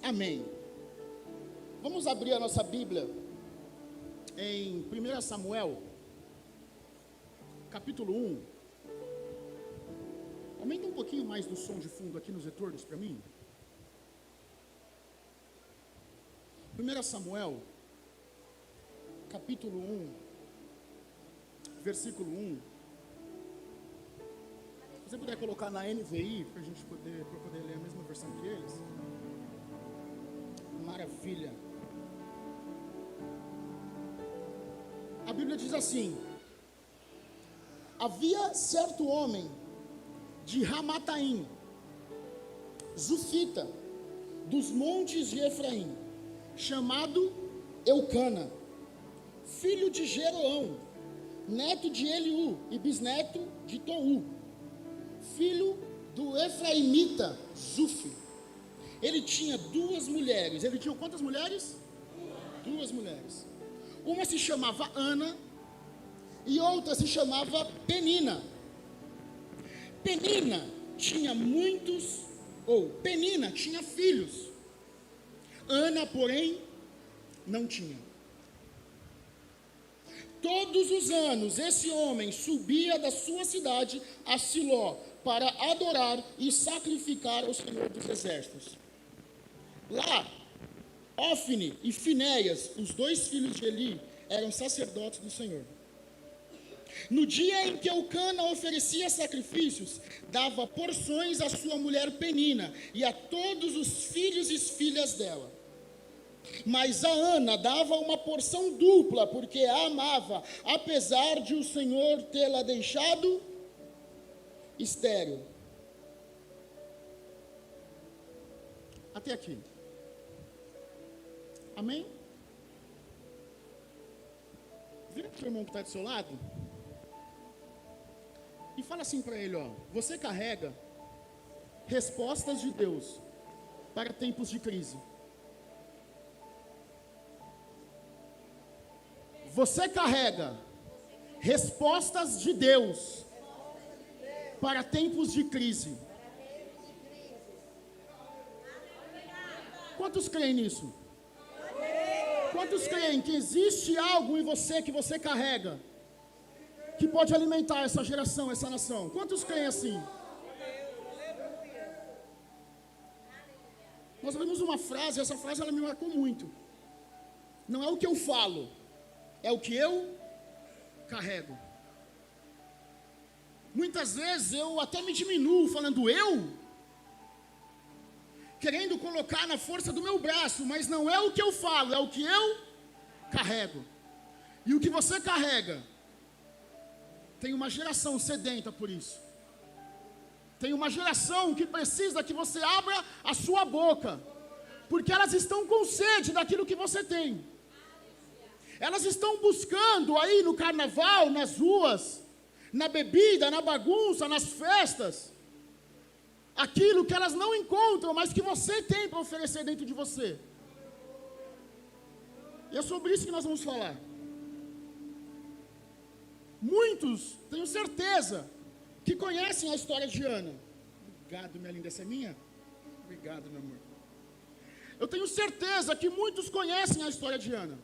Amém. Vamos abrir a nossa Bíblia em 1 Samuel, capítulo 1. Aumenta um pouquinho mais do som de fundo aqui nos retornos para mim. 1 Samuel, capítulo 1, versículo 1. Se você puder colocar na NVI, para eu poder ler a mesma versão que eles. Maravilha. A Bíblia diz assim: havia certo homem de Ramataim, Zufita, dos montes de Efraim, chamado Eucana, filho de Jeroão, neto de Eliú e bisneto de Tou, filho do Efraimita Zufi. Ele tinha duas mulheres. Ele tinha quantas mulheres? Duas mulheres. Uma se chamava Ana e outra se chamava Penina. Penina tinha filhos. Ana, porém, não tinha. Todos os anos esse homem subia da sua cidade a Siló para adorar e sacrificar ao Senhor dos Exércitos. Lá, Ofne e Finéias, os dois filhos de Eli, eram sacerdotes do Senhor. No dia em que Eucana oferecia sacrifícios, dava porções à sua mulher Penina e a todos os filhos e filhas dela. Mas a Ana dava uma porção dupla, porque a amava, apesar de o Senhor tê-la deixado estéril. Até aqui. Amém? Vira para o irmão que está do seu lado e fala assim para ele, ó: você carrega respostas de Deus para tempos de crise. Você carrega respostas de Deus para tempos de crise. Quantos creem nisso? Quantos creem que existe algo em você que você carrega, que pode alimentar essa geração, essa nação? Quantos creem assim? Nós ouvimos uma frase, essa frase ela me marcou muito. Não é o que eu falo, é o que eu carrego. Muitas vezes eu até me diminuo falando querendo colocar na força do meu braço, mas não é o que eu falo, é o que eu carrego. E o que você carrega, tem uma geração sedenta por isso. Tem uma geração que precisa que você abra a sua boca, porque elas estão com sede daquilo que você tem. Elas estão buscando aí no carnaval, nas ruas, na bebida, na bagunça, nas festas, aquilo que elas não encontram, mas que você tem para oferecer dentro de você. E é sobre isso que nós vamos falar. Muitos, tenho certeza, que conhecem a história de Ana. Obrigado, minha linda, essa é minha? Obrigado, meu amor. Eu tenho certeza que muitos conhecem a história de Ana.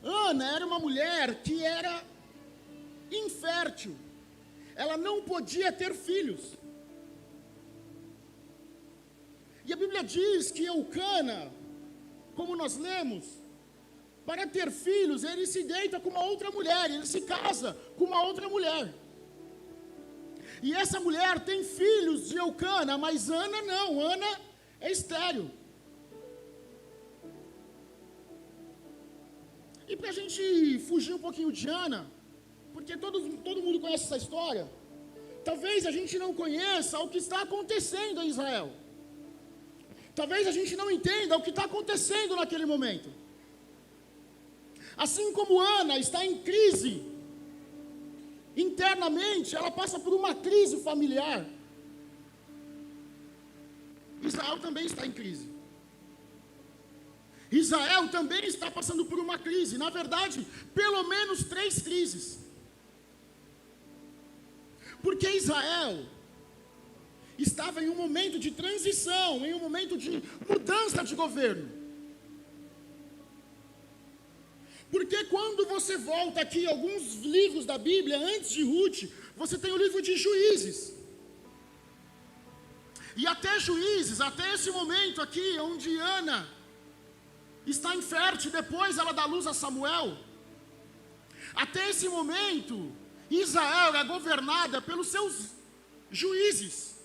Ana era uma mulher que era infértil. Ela não podia ter filhos. E a Bíblia diz que Eucana, como nós lemos, para ter filhos, ele se deita com uma outra mulher, ele se casa com uma outra mulher. E essa mulher tem filhos de Eucana, mas Ana não, Ana é estéril. E para a gente fugir um pouquinho de Ana, porque todo mundo conhece essa história, talvez a gente não conheça o que está acontecendo em Israel. Talvez a gente não entenda o que está acontecendo naquele momento. Assim como Ana está em crise, internamente, ela passa por uma crise familiar. Israel também está em crise. Israel também está passando por uma crise. Na verdade, pelo menos 3 crises. Porque Israel estava em um momento de transição, em um momento de mudança de governo. Porque quando você volta aqui alguns livros da Bíblia, antes de Ruth, você tem o livro de Juízes. E até Juízes, até esse momento aqui, onde Ana está infértil, depois ela dá luz a Samuel, até esse momento, Israel é governada pelos seus juízes.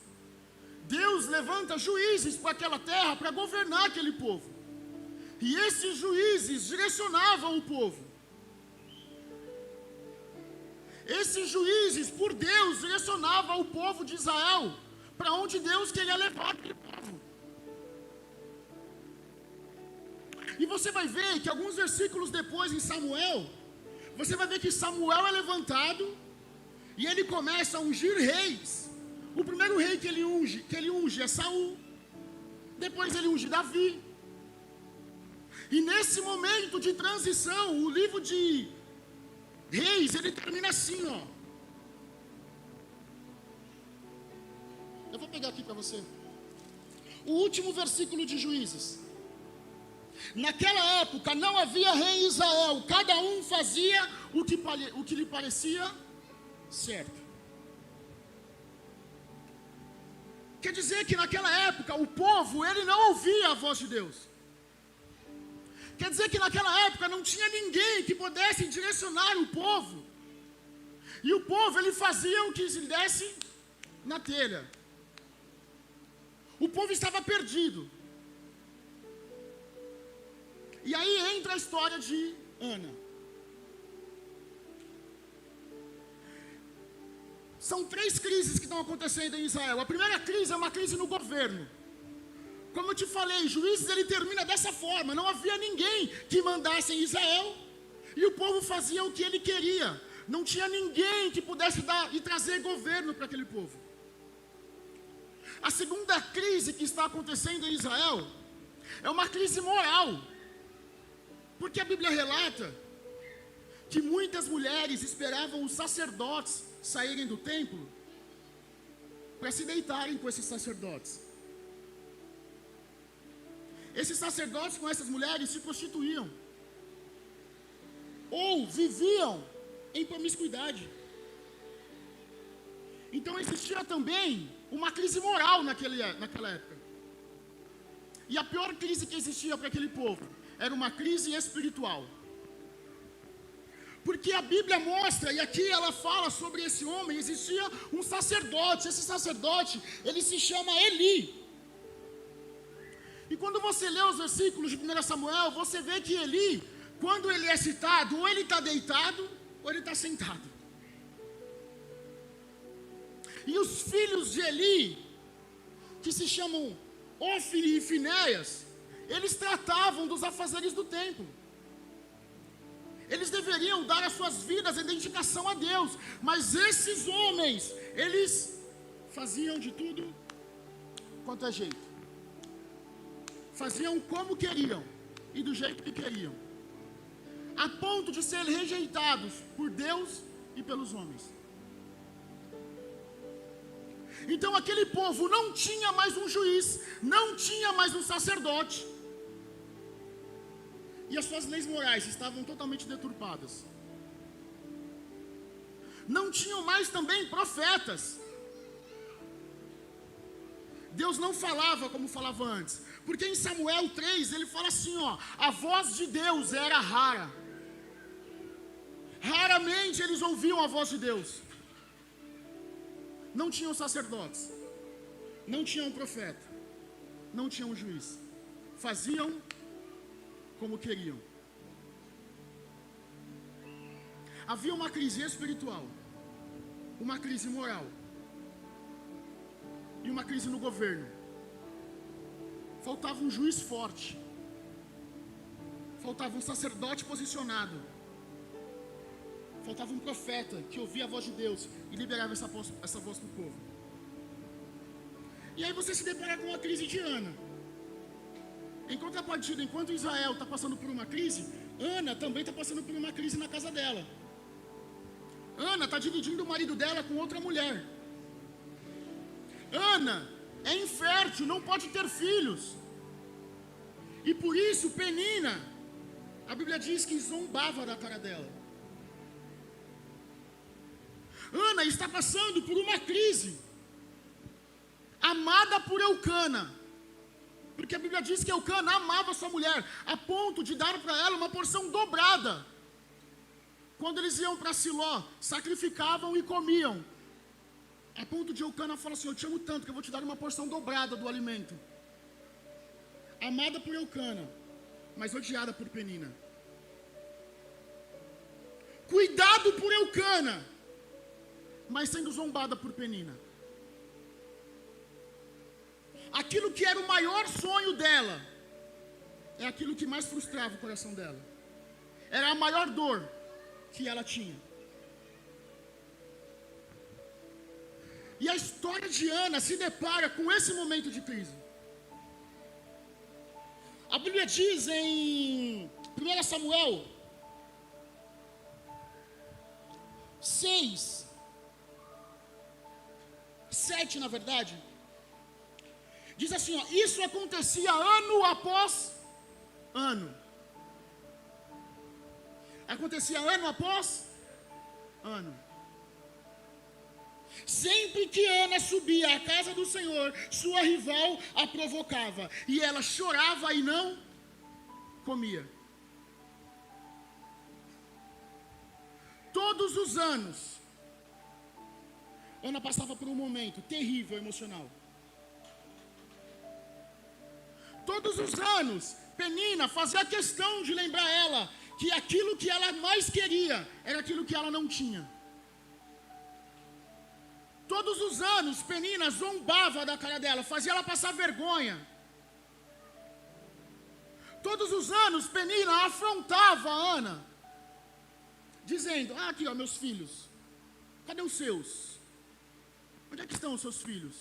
Deus levanta juízes para aquela terra para governar aquele povo. E esses juízes direcionavam o povo. Esses juízes, por Deus, direcionavam o povo de Israel para onde Deus queria levar aquele povo. E você vai ver que alguns versículos depois em Samuel, você vai ver que Samuel é levantado e ele começa a ungir reis. O primeiro rei que ele unge é Saul. Depois ele unge Davi. E nesse momento de transição, o livro de Reis, ele termina assim, ó. Eu vou pegar aqui para você. O último versículo de Juízes. Naquela época não havia rei em Israel, cada um fazia o que lhe parecia certo. Quer dizer que naquela época o povo, ele não ouvia a voz de Deus. Quer dizer que naquela época não tinha ninguém que pudesse direcionar o povo. E o povo, ele fazia o que lhe desse na telha. O povo estava perdido. E aí entra a história de Ana. São 3 crises que estão acontecendo em Israel. A primeira crise é uma crise no governo. Como eu te falei, Juízes ele termina dessa forma. Não havia ninguém que mandasse em Israel. E o povo fazia o que ele queria. Não tinha ninguém que pudesse dar e trazer governo para aquele povo. A segunda crise que está acontecendo em Israel é uma crise moral. Porque a Bíblia relata que muitas mulheres esperavam os sacerdotes saírem do templo para se deitarem com esses sacerdotes. Esses sacerdotes com essas mulheres se prostituíam ou viviam em promiscuidade. Então existia também uma crise moral naquela época. E a pior crise que existia para aquele povo era uma crise espiritual. Porque a Bíblia mostra, e aqui ela fala sobre esse homem, existia um sacerdote. Esse sacerdote, ele se chama Eli. E quando você lê os versículos de 1 Samuel, você vê que Eli, quando ele é citado, ou ele está deitado, ou ele está sentado. E os filhos de Eli, que se chamam Ofni e Finéias, eles tratavam dos afazeres do templo. Eles deveriam dar as suas vidas em dedicação a Deus. Mas esses homens, eles faziam de tudo quanto é jeito. Faziam como queriam e do jeito que queriam. A ponto de serem rejeitados por Deus e pelos homens. Então aquele povo não tinha mais um juiz, não tinha mais um sacerdote. E as suas leis morais estavam totalmente deturpadas. Não tinham mais também profetas. Deus não falava como falava antes. Porque em Samuel 3 ele fala assim, ó, a voz de Deus era rara. Raramente eles ouviam a voz de Deus. Não tinham sacerdotes. Não tinham profeta. Não tinham juiz. Faziam como queriam. Havia uma crise espiritual, uma crise moral e uma crise no governo. Faltava um juiz forte, faltava um sacerdote posicionado, faltava um profeta que ouvia a voz de Deus e liberava essa voz para o povo. E aí você se depara com a crise de Ana. Em contrapartida, enquanto Israel está passando por uma crise, Ana também está passando por uma crise na casa dela. Ana está dividindo o marido dela com outra mulher. Ana é infértil, não pode ter filhos. E por isso Penina, a Bíblia diz que zombava da cara dela. Ana está passando por uma crise, amada por Eucana, porque a Bíblia diz que Eucana amava sua mulher, a ponto de dar para ela uma porção dobrada. Quando eles iam para Siló, sacrificavam e comiam, a ponto de Eucana falar assim: eu te amo tanto que eu vou te dar uma porção dobrada do alimento. Amada por Eucana, mas odiada por Penina. Cuidado por Eucana, mas sendo zombada por Penina. Aquilo que era o maior sonho dela é aquilo que mais frustrava o coração dela. Era a maior dor que ela tinha. E a história de Ana se depara com esse momento de crise. A Bíblia diz em 1 Samuel 6, 7 na verdade, diz assim, ó: isso acontecia ano após ano. Acontecia ano após ano. Sempre que Ana subia à casa do Senhor, sua rival a provocava, e ela chorava e não comia. Todos os anos, Ana passava por um momento terrível emocional. Todos os anos, Penina fazia questão de lembrar ela que aquilo que ela mais queria era aquilo que ela não tinha. Todos os anos, Penina zombava da cara dela, fazia ela passar vergonha. Todos os anos, Penina afrontava a Ana, dizendo: aqui ó, meus filhos, cadê os seus? Onde é que estão os seus filhos?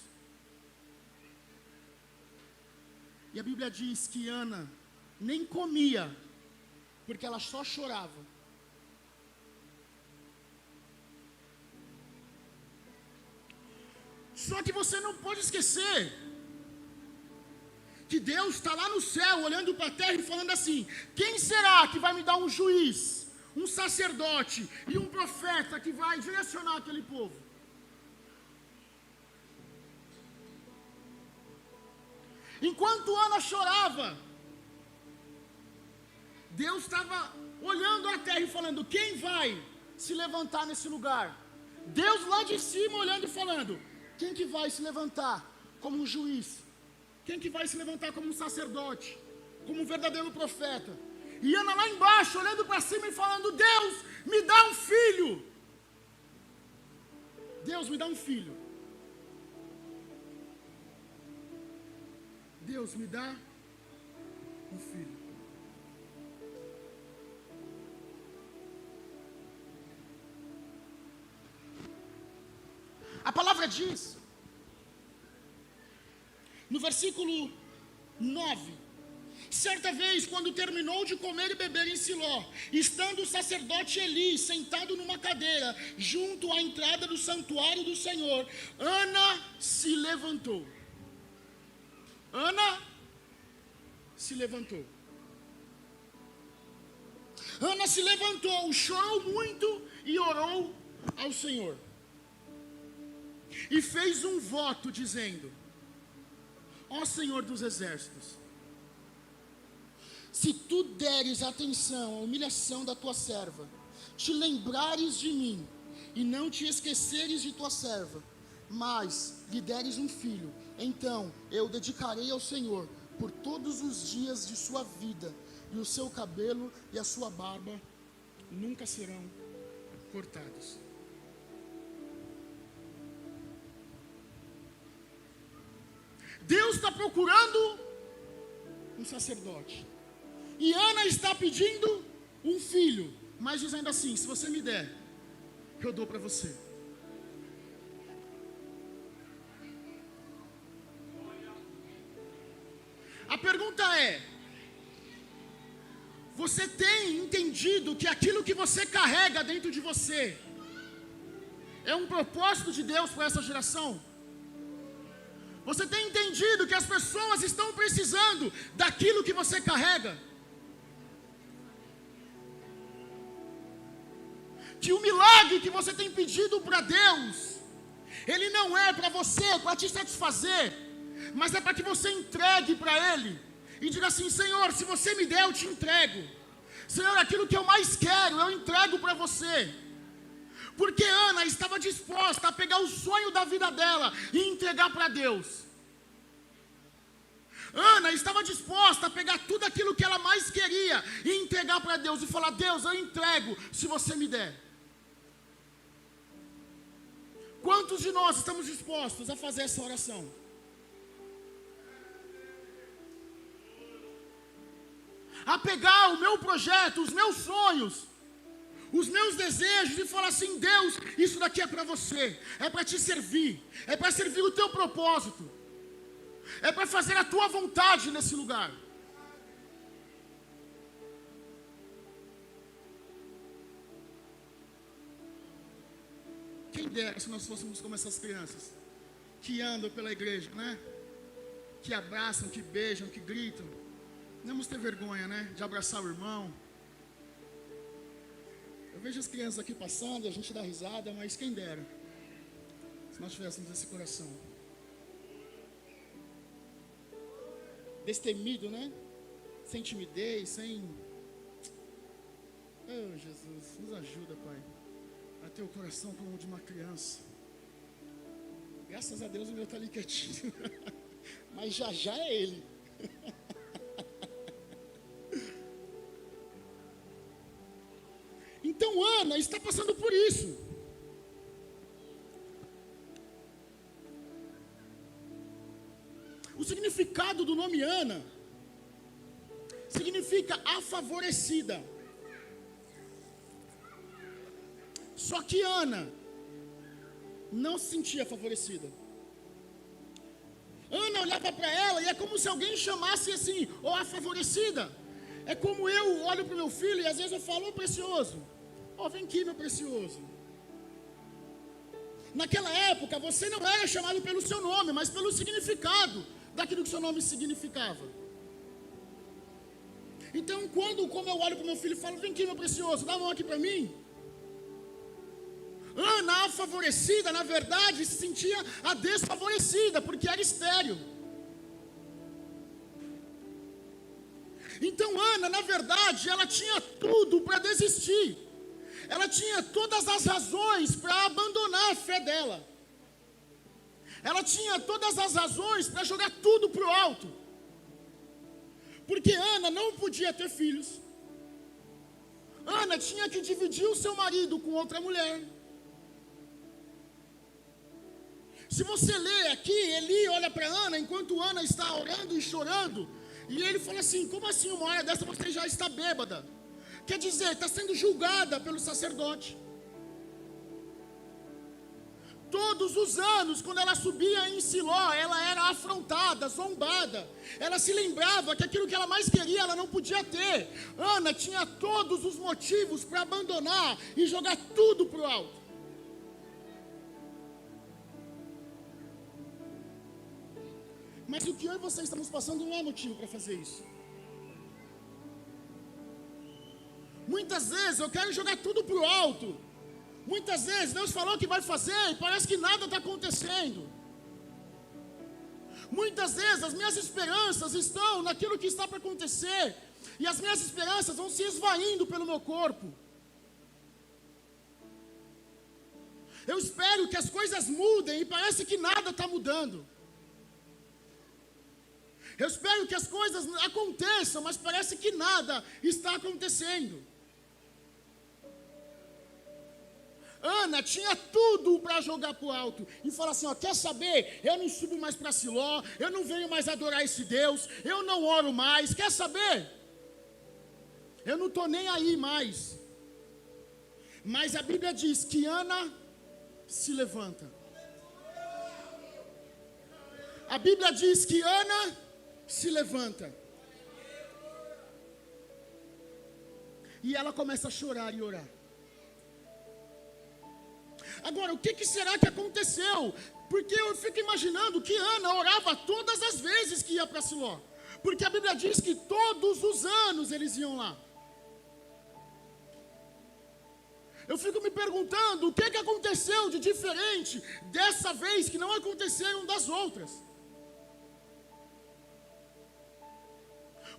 E a Bíblia diz que Ana nem comia, porque ela só chorava. Só que você não pode esquecer que Deus está lá no céu, olhando para a terra e falando assim: quem será que vai me dar um juiz, um sacerdote e um profeta que vai direcionar aquele povo? Enquanto Ana chorava, Deus estava olhando a terra e falando: quem vai se levantar nesse lugar? Deus lá de cima olhando e falando: quem que vai se levantar como um juiz? Quem que vai se levantar como um sacerdote? Como um verdadeiro profeta? E Ana lá embaixo olhando para cima e falando: Deus, me dá um filho. Deus, me dá um filho. Deus, me dá um filho. A palavra diz, no versículo 9: certa vez, quando terminou de comer e beber em Siló, estando o sacerdote Eli sentado numa cadeira, junto à entrada do santuário do Senhor, Ana se levantou. Ana se levantou. Ana se levantou, chorou muito e orou ao Senhor. E fez um voto dizendo: ó Senhor dos exércitos, se tu deres atenção à humilhação da tua serva, te lembrares de mim, e não te esqueceres de tua serva, mas lhe deres um filho, então eu dedicarei ao Senhor por todos os dias de sua vida, e o seu cabelo e a sua barba nunca serão cortados. Deus está procurando um sacerdote. E Ana está pedindo um filho, mas dizendo assim: se você me der, eu dou para você. A pergunta é: você tem entendido que aquilo que você carrega dentro de você é um propósito de Deus para essa geração? Você tem entendido que as pessoas estão precisando daquilo que você carrega? Que o milagre que você tem pedido para Deus, ele não é para você, para te satisfazer, mas é para que você entregue para Ele. E diga assim: Senhor, se você me der, eu te entrego. Senhor, aquilo que eu mais quero, eu entrego para você. Porque Ana estava disposta a pegar o sonho da vida dela e entregar para Deus. Ana estava disposta a pegar tudo aquilo que ela mais queria e entregar para Deus e falar: Deus, eu entrego se você me der. Quantos de nós estamos dispostos a fazer essa oração? A pegar o meu projeto, os meus sonhos, os meus desejos e falar assim: Deus, isso daqui é para você, é para te servir, é para servir o teu propósito, é para fazer a tua vontade nesse lugar. Quem dera se nós fôssemos como essas crianças, que andam pela igreja, né? Que abraçam, que beijam, que gritam. Não vamos ter vergonha, né? De abraçar o irmão. Eu vejo as crianças aqui passando e a gente dá risada, mas quem dera se nós tivéssemos esse coração destemido, né? Sem timidez, sem... Oh, Jesus, nos ajuda, Pai, a ter o coração como o de uma criança. Graças a Deus o meu está ali quietinho. Mas já já é ele. Então Ana está passando por isso. O significado do nome Ana significa afavorecida. Só que Ana não se sentia favorecida. Ana olhava para ela e é como se alguém chamasse assim: ó, a favorecida. É como eu olho para o meu filho e às vezes eu falo: ô precioso, ó, vem aqui, meu precioso. Naquela época você não era chamado pelo seu nome, mas pelo significado daquilo que seu nome significava. Então como eu olho para o meu filho e falo: vem aqui, meu precioso, dá a mão aqui para mim. Ana, a favorecida, na verdade, se sentia a desfavorecida, porque era estéril. Então Ana, na verdade, ela tinha tudo para desistir. Ela tinha todas as razões para abandonar a fé dela. Ela tinha todas as razões para jogar tudo para o alto. Porque Ana não podia ter filhos. Ana tinha que dividir o seu marido com outra mulher. Se você ler aqui, Eli olha para Ana enquanto Ana está orando e chorando, e ele fala assim: como assim uma hora dessa você já está bêbada? Quer dizer, está sendo julgada pelo sacerdote. Todos os anos, quando ela subia em Siló, ela era afrontada, zombada. Ela se lembrava que aquilo que ela mais queria, ela não podia ter. Ana tinha todos os motivos para abandonar e jogar tudo para o alto. Mas o que eu e você estamos passando não é motivo para fazer isso. Muitas vezes eu quero jogar tudo para o alto. Muitas vezes Deus falou que vai fazer e parece que nada está acontecendo. Muitas vezes as minhas esperanças estão naquilo que está para acontecer, e as minhas esperanças vão se esvaindo pelo meu corpo. Eu espero que as coisas mudem e parece que nada está mudando. Eu espero que as coisas aconteçam, mas parece que nada está acontecendo. Ana tinha tudo para jogar para o alto e falar assim: ó, quer saber? Eu não subo mais para Siló, eu não venho mais adorar esse Deus, eu não oro mais, quer saber? Eu não estou nem aí mais. Mas a Bíblia diz que Ana se levanta. A Bíblia diz que Ana se levanta. E ela começa a chorar e orar. Agora, o que será que aconteceu Porque eu fico imaginando que Ana orava todas as vezes que ia para Siló. Porque a Bíblia diz que todos os anos eles iam lá. Eu fico me perguntando o que aconteceu de diferente dessa vez que não aconteceram das outras.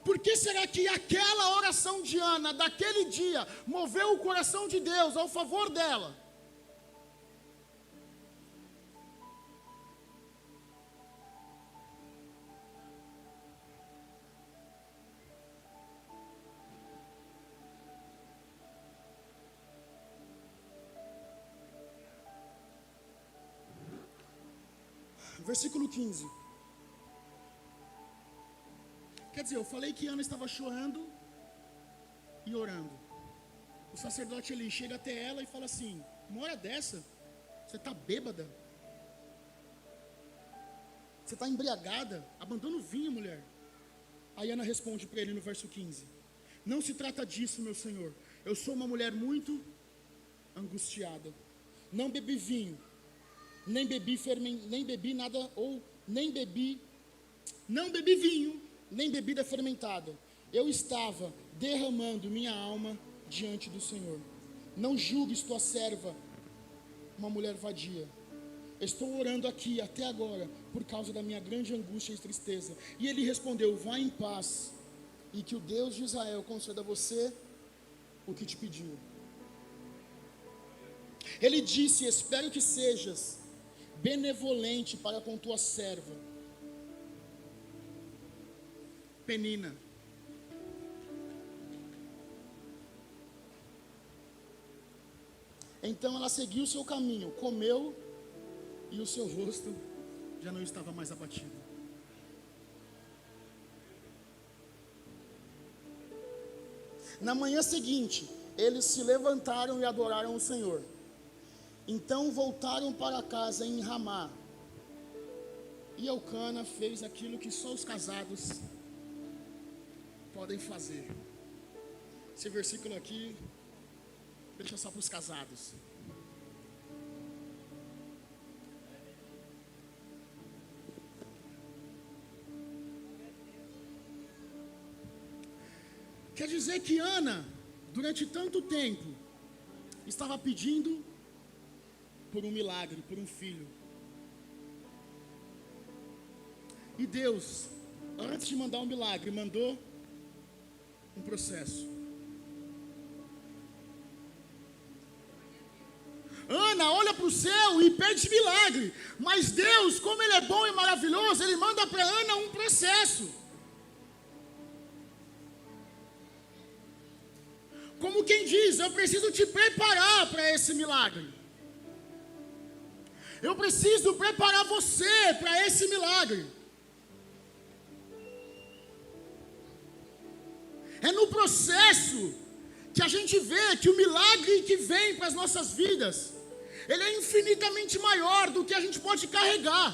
Por que será que aquela oração de Ana, daquele dia, moveu o coração de Deus ao favor dela? Versículo 15. Quer dizer, eu falei que Ana estava chorando e orando. O sacerdote ele chega até ela e fala assim: uma hora dessa, você está bêbada? Você está embriagada? Abandona o vinho, mulher. Aí Ana responde para ele no verso 15: não se trata disso, meu senhor. Eu sou uma mulher muito angustiada. Não bebi vinho, nem bebi nada, não bebi vinho, nem bebida fermentada. Eu estava derramando minha alma diante do Senhor. Não julgues tua serva uma mulher vadia. Estou orando aqui até agora por causa da minha grande angústia e tristeza. E ele respondeu: vá em paz, e que o Deus de Israel conceda a você o que te pediu. Ele disse: espero que sejas benevolente para com tua serva Penina. Então ela seguiu o seu caminho, comeu, e o seu rosto já não estava mais abatido. Na manhã seguinte, eles se levantaram e adoraram o Senhor. Então voltaram para casa em Ramá. E Elcana fez aquilo que só os casados podem fazer. Esse versículo aqui deixa só para os casados. Quer dizer que Ana, durante tanto tempo, estava pedindo por um milagre, por um filho. E Deus, antes de mandar um milagre, mandou um processo. Ana olha para o céu e pede milagre, mas Deus, como Ele é bom e maravilhoso, Ele manda para Ana um processo. Como quem diz: eu preciso te preparar para esse milagre. Eu preciso preparar você para esse milagre. É no processo que a gente vê que o milagre que vem para as nossas vidas, ele é infinitamente maior do que a gente pode carregar.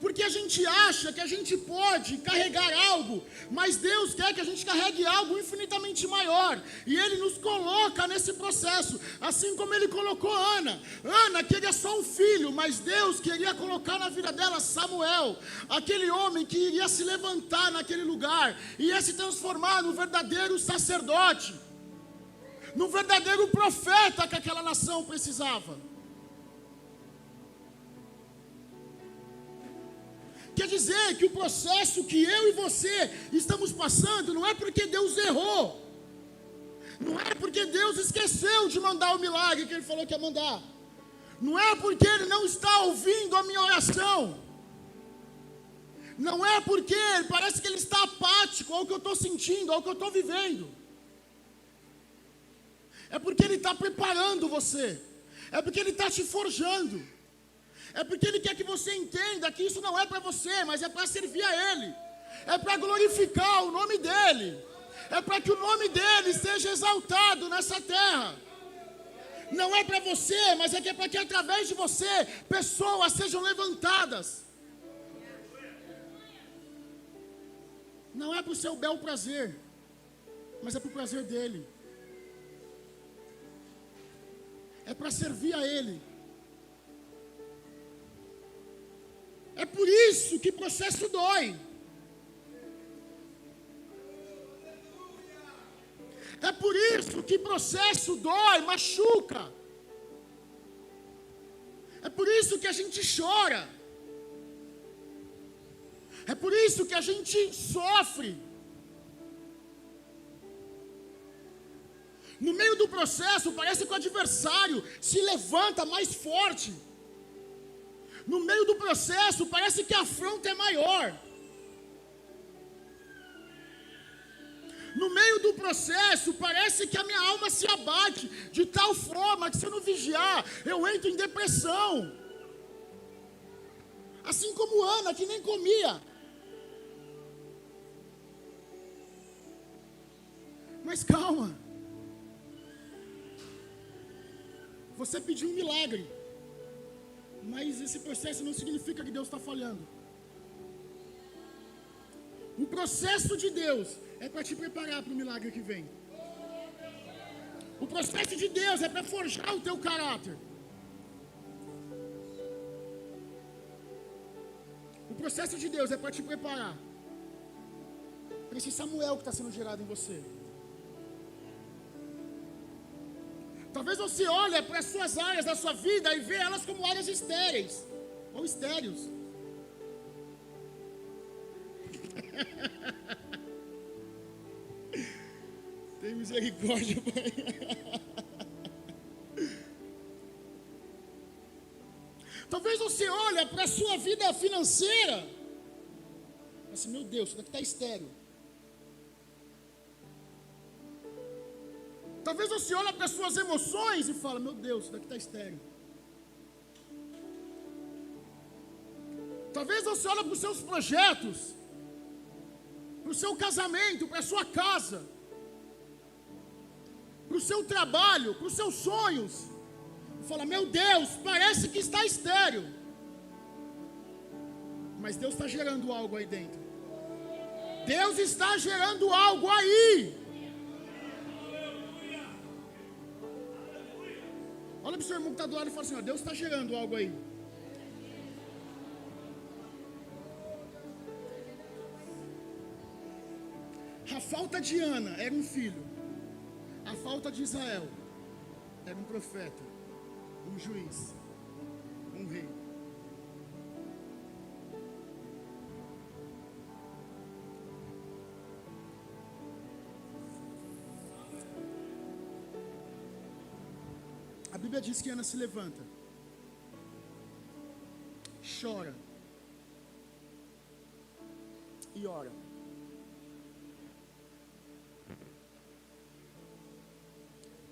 Porque a gente acha que a gente pode carregar algo, mas Deus quer que a gente carregue algo infinitamente maior. E Ele nos coloca nesse processo, assim como Ele colocou Ana. Ana queria só um filho, mas Deus queria colocar na vida dela Samuel, aquele homem que iria se levantar naquele lugar, ia se transformar no verdadeiro sacerdote, no verdadeiro profeta que aquela nação precisava. Quer dizer que o processo que eu e você estamos passando não é porque Deus errou, não é porque Deus esqueceu de mandar o milagre que Ele falou que ia mandar, não é porque Ele não está ouvindo a minha oração, não é porque parece que Ele está apático ao que eu estou sentindo, ao que eu estou vivendo. É porque Ele está preparando você, é porque Ele está te forjando. É porque Ele quer que você entenda que isso não é para você, mas é para servir a Ele. É para glorificar o nome dEle. É para que o nome dEle seja exaltado nessa terra. Não é para você, mas é para que através de você, pessoas sejam levantadas. Não é para o seu bel prazer, mas é para o prazer dEle. É para servir a Ele. por isso que processo dói. É por isso que processo dói, machuca. É por isso que a gente chora. É por isso que a gente sofre. No meio do processo, parece que o adversário se levanta mais forte. No meio do processo, parece que a afronta é maior. No meio do processo, parece que a minha alma se abate de tal forma que, se eu não vigiar, eu entro em depressão. Assim como Ana, que nem comia. Mas calma. Você pediu um milagre. Mas esse processo não significa que Deus está falhando. O processo de Deus é para te preparar para o milagre que vem. O processo de Deus é para forjar o teu caráter. O processo de Deus é para te preparar para esse Samuel que está sendo gerado em você. Talvez você olhe para as suas áreas da sua vida e vê elas como áreas estéreis ou estéreos. Tem misericórdia, Pai. Talvez você olhe para a sua vida financeira e assim, meu Deus, isso daqui está estéril. Talvez você olhe para as suas emoções e fala, meu Deus, isso daqui está estéril. Talvez você olhe para os seus projetos, para o seu casamento, para a sua casa, para o seu trabalho, para os seus sonhos, e fala, meu Deus, parece que está estéril. Mas Deus está gerando algo aí dentro. Deus está gerando algo aí. Olha para o seu irmão que está do lado e fala assim, ó, Deus está gerando algo aí. A falta de Ana era um filho. A falta de Israel era um profeta, um juiz, um rei. A Bíblia diz que Ana se levanta, chora e ora.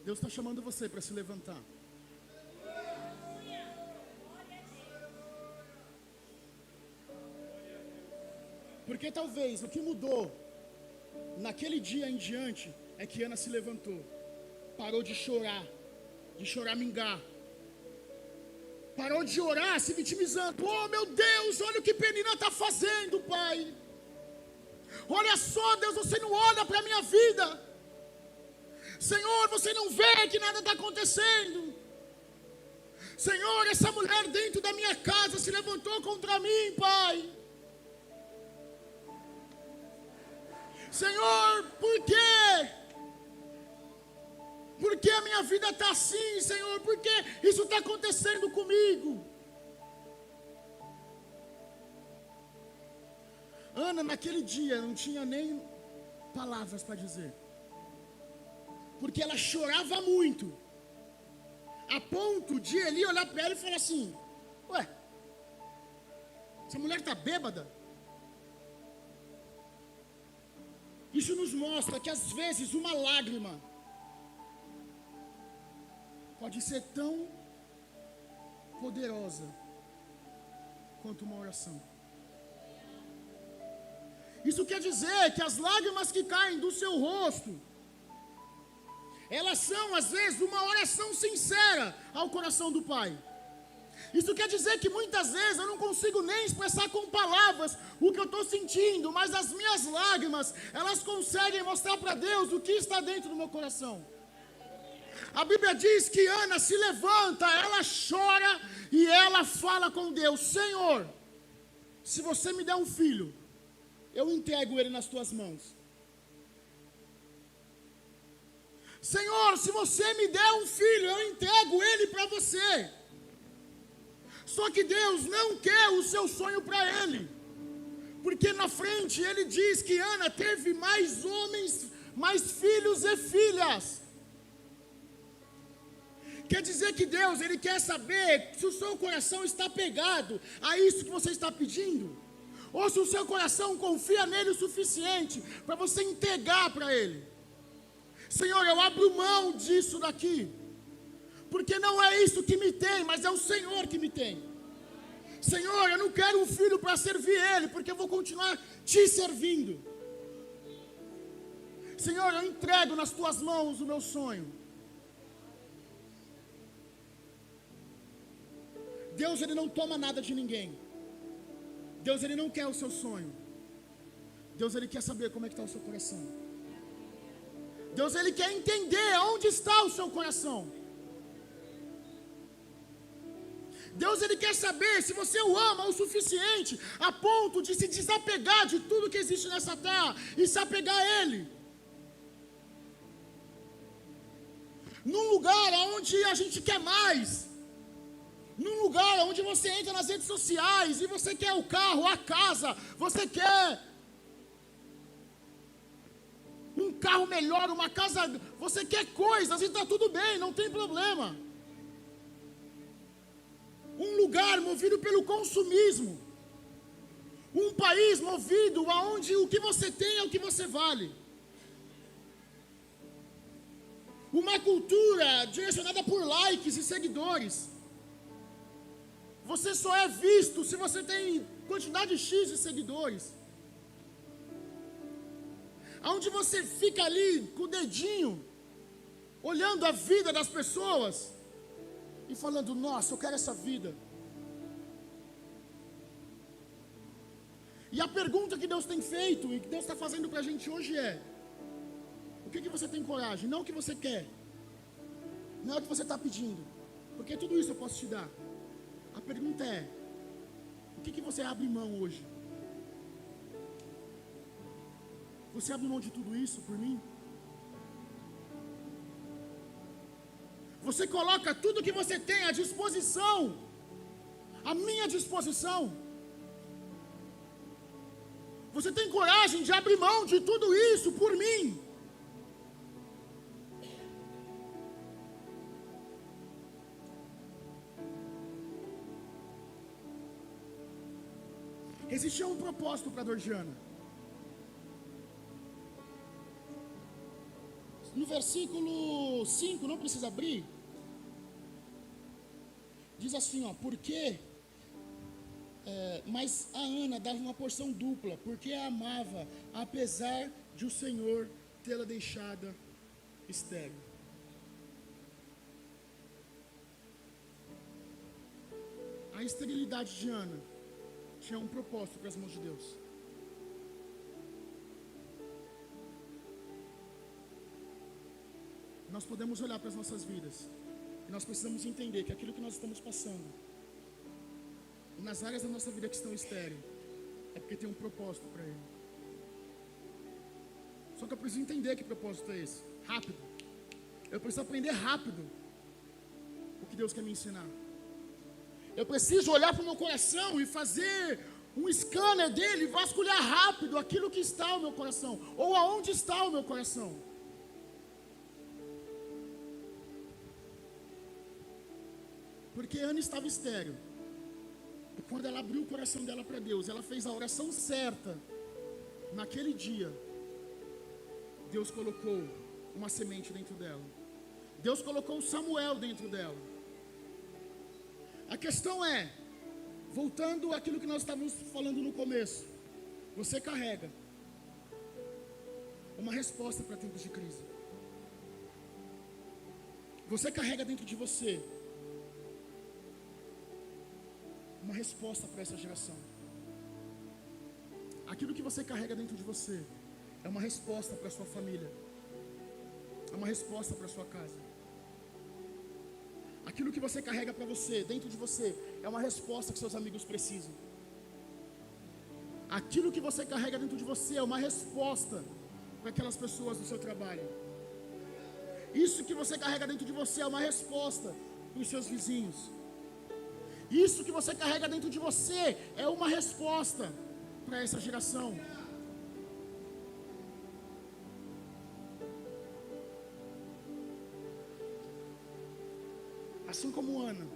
Deus está chamando você para se levantar. Porque talvez o que mudou naquele dia em diante é que Ana se levantou, parou de choramingar, parou de orar se vitimizando. Oh meu Deus, olha o que Penina está fazendo, Pai. Olha só, Deus, você não olha para a minha vida. Senhor, você não vê que nada está acontecendo. Senhor, essa mulher dentro da minha casa se levantou contra mim, Pai. Senhor, por quê? Por que a minha vida está assim, Senhor? Por que isso está acontecendo comigo? Ana, naquele dia, não tinha nem palavras para dizer. Porque ela chorava muito, a ponto de Eli olhar para ela e falar assim, ué, essa mulher está bêbada? Isso nos mostra que às vezes uma lágrima pode ser tão poderosa quanto uma oração. Isso quer dizer que as lágrimas que caem do seu rosto, elas são, às vezes, uma oração sincera ao coração do Pai. Isso quer dizer que muitas vezes eu não consigo nem expressar com palavras o que eu estou sentindo, mas as minhas lágrimas, elas conseguem mostrar para Deus o que está dentro do meu coração. A Bíblia diz que Ana se levanta, ela chora e ela fala com Deus, Senhor, se você me der um filho, eu entrego ele nas tuas mãos. Senhor, se você me der um filho, eu entrego ele para você. Só que Deus não quer o seu sonho para ele. Porque na frente ele diz que Ana teve mais homens, mais filhos e filhas. Quer dizer que Deus, ele quer saber se o seu coração está pegado a isso que você está pedindo. Ou se o seu coração confia nele o suficiente para você entregar para ele. Senhor, eu abro mão disso daqui. Porque não é isso que me tem, mas é o Senhor que me tem. Senhor, eu não quero um filho para servir ele, porque eu vou continuar te servindo. Senhor, eu entrego nas tuas mãos o meu sonho. Deus, ele não toma nada de ninguém. Deus, ele não quer o seu sonho. Deus, ele quer saber como é que está o seu coração. Deus, ele quer entender onde está o seu coração. Deus, ele quer saber se você o ama o suficiente a ponto de se desapegar de tudo que existe nessa terra e se apegar a ele. Num lugar onde a gente quer mais. Num lugar onde você entra nas redes sociais e você quer o carro, a casa, você quer um carro melhor, uma casa, você quer coisas e está tudo bem, não tem problema. Um lugar movido pelo consumismo. Um país movido aonde o que você tem é o que você vale. Uma cultura direcionada por likes e seguidores. Você só é visto se você tem quantidade X de seguidores. Onde você fica ali com o dedinho, olhando a vida das pessoas e falando, nossa, eu quero essa vida. E a pergunta que Deus tem feito e que Deus está fazendo para a gente hoje é: o que você tem coragem? Não o que você quer, não é o que você está pedindo, porque tudo isso eu posso te dar. A pergunta é: o que você abre mão hoje? Você abre mão de tudo isso por mim? Você coloca tudo que você tem à disposição, à minha disposição. Você tem coragem de abrir mão de tudo isso por mim? Existia um propósito para Dorgiana. No versículo 5, não precisa abrir. Diz assim, ó, porque mas a Ana dava uma porção dupla, porque a amava, apesar de o Senhor tê-la deixada estéril. A esterilidade de Ana tinha um propósito para as mãos de Deus. Nós podemos olhar para as nossas vidas e nós precisamos entender que aquilo que nós estamos passando nas áreas da nossa vida que estão estéreis é porque tem um propósito para ele. Só que eu preciso entender que propósito é esse, rápido. Eu preciso aprender rápido o que Deus quer me ensinar. Eu preciso olhar para o meu coração e fazer um scanner dele, vasculhar rápido aquilo que está no meu coração, ou aonde está o meu coração. Porque Ana estava estéril. E quando ela abriu o coração dela para Deus, ela fez a oração certa. Naquele dia, Deus colocou uma semente dentro dela. Deus colocou Samuel dentro dela. A questão é, voltando àquilo que nós estávamos falando no começo, você carrega uma resposta para tempos de crise. Você carrega dentro de você uma resposta para essa geração. Aquilo que você carrega dentro de você é uma resposta para a sua família, é uma resposta para a sua casa. Aquilo que você carrega para você, dentro de você, é uma resposta que seus amigos precisam. Aquilo que você carrega dentro de você é uma resposta para aquelas pessoas do seu trabalho. Isso que você carrega dentro de você é uma resposta para os seus vizinhos. Isso que você carrega dentro de você é uma resposta para essa geração. Assim como Ana,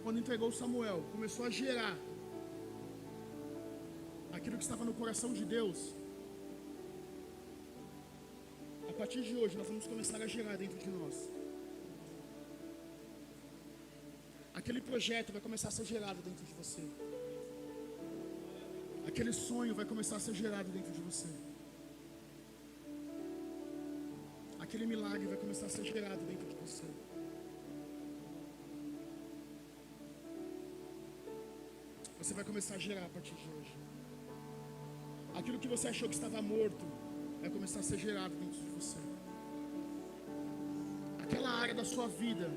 quando entregou Samuel, começou a gerar aquilo que estava no coração de Deus. A partir de hoje nós vamos começar a gerar dentro de nós. Aquele projeto vai começar a ser gerado dentro de você. Aquele sonho vai começar a ser gerado dentro de você. Aquele milagre vai começar a ser gerado dentro de você. Você vai começar a gerar a partir de hoje. Aquilo que você achou que estava morto vai começar a ser gerado dentro de você. Aquela área da sua vida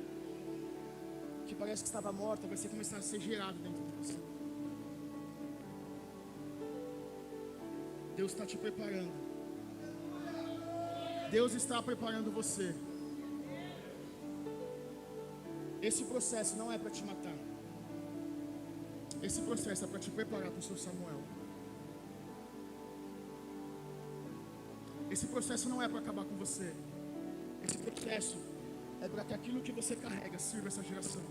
que parece que estava morta vai começar a ser gerado dentro de você. Deus está te preparando. Deus está preparando você. Esse processo não é para te matar. Esse processo é para te preparar para o seu Samuel. Esse processo não é para acabar com você. Esse processo é para que aquilo que você carrega sirva essa geração.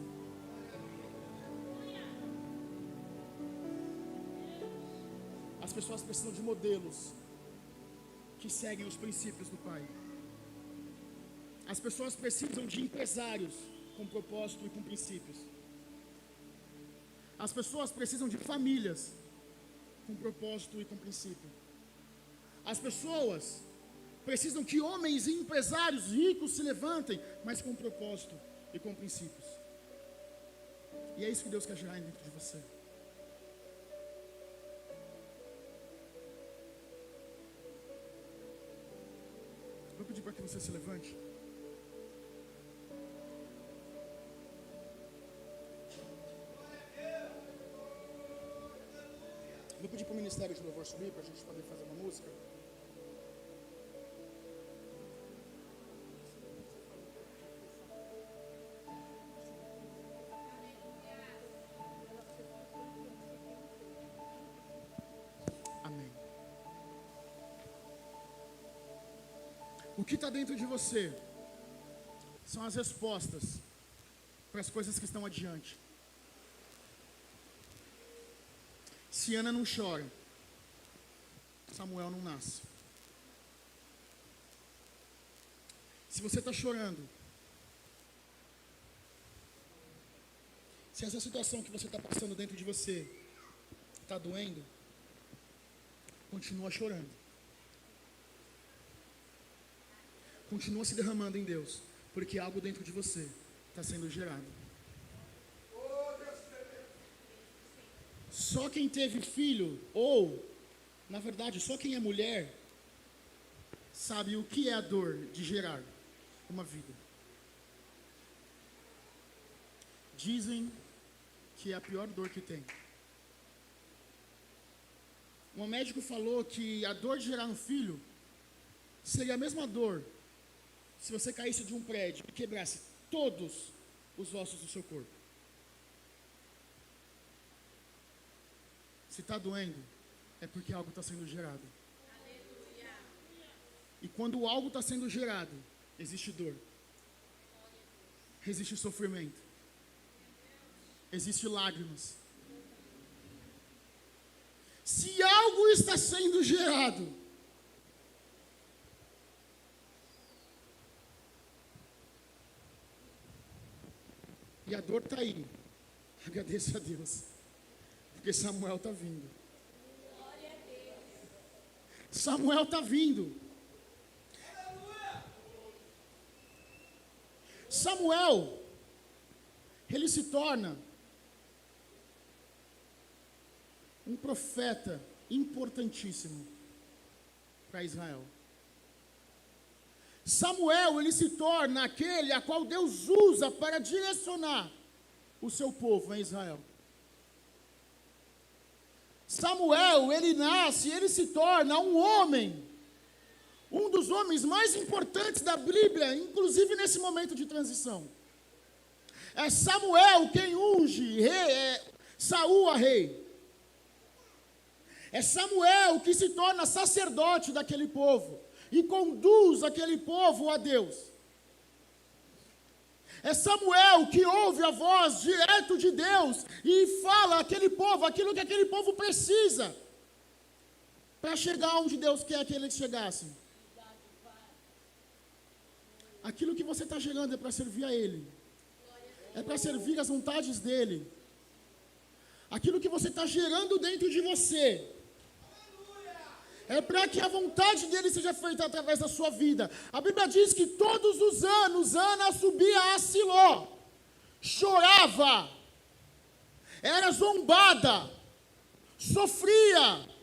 As pessoas precisam de modelos que seguem os princípios do Pai. As pessoas precisam de empresários com propósito e com princípios. As pessoas precisam de famílias com propósito e com princípio. As pessoas precisam que homens e empresários ricos se levantem, mas com propósito e com princípios. E é isso que Deus quer gerar dentro de você. Vou pedir para que você se levante. Vou pedir para o Ministério de Louvor subir, para a gente poder fazer uma música. Amém. O que está dentro de você são as respostas para as coisas que estão adiante. Se Ana não chora, Samuel não nasce. Se você está chorando, se essa situação que você está passando dentro de você está doendo, continua chorando. Continua se derramando em Deus, porque algo dentro de você está sendo gerado. Só quem teve filho, ou, na verdade, só quem é mulher, sabe o que é a dor de gerar uma vida. Dizem que é a pior dor que tem. Um médico falou que a dor de gerar um filho seria a mesma dor se você caísse de um prédio e quebrasse todos os ossos do seu corpo. Se está doendo, é porque algo está sendo gerado. Aleluia. E quando algo está sendo gerado, existe dor, existe sofrimento, existe lágrimas. Se algo está sendo gerado, e a dor está aí, agradeça a Deus. Porque Samuel está vindo. Samuel está vindo. Samuel, ele se torna um profeta importantíssimo para Israel. Samuel, ele se torna aquele a qual Deus usa para direcionar o seu povo em Israel. Samuel, ele nasce, ele se torna um homem, um dos homens mais importantes da Bíblia, inclusive nesse momento de transição. É Samuel quem unge Saul a rei. É Samuel que se torna sacerdote daquele povo e conduz aquele povo a Deus. É Samuel que ouve a voz direto de Deus e fala àquele povo aquilo que aquele povo precisa para chegar onde Deus quer que eles chegassem. Aquilo que você está gerando é para servir a Ele. É para servir as vontades dEle. Aquilo que você está gerando dentro de você é para que a vontade dEle seja feita através da sua vida. A Bíblia diz que todos os anos Ana subia a Siló, chorava, era zombada, sofria.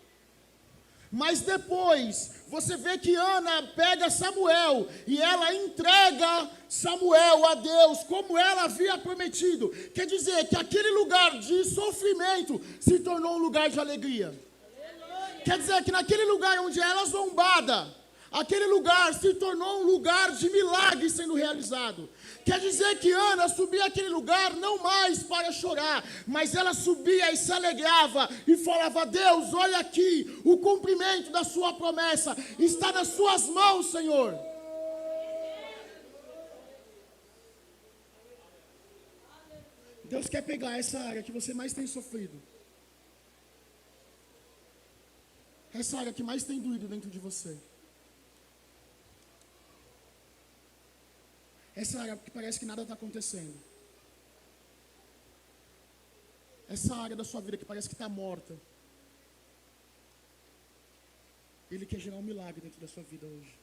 Mas depois, você vê que Ana pega Samuel e ela entrega Samuel a Deus, como ela havia prometido. Quer dizer que aquele lugar de sofrimento se tornou um lugar de alegria. Aleluia. Quer dizer que naquele lugar onde ela zombada, aquele lugar se tornou um lugar de milagre sendo realizado. Quer dizer que Ana subia aquele lugar não mais para chorar, mas ela subia e se alegrava e falava: Deus, olha aqui, o cumprimento da sua promessa está nas suas mãos, Senhor. Deus quer pegar essa área que você mais tem sofrido, essa área que mais tem doído dentro de você, essa área que parece que nada está acontecendo, essa área da sua vida que parece que está morta, Ele quer gerar um milagre dentro da sua vida hoje.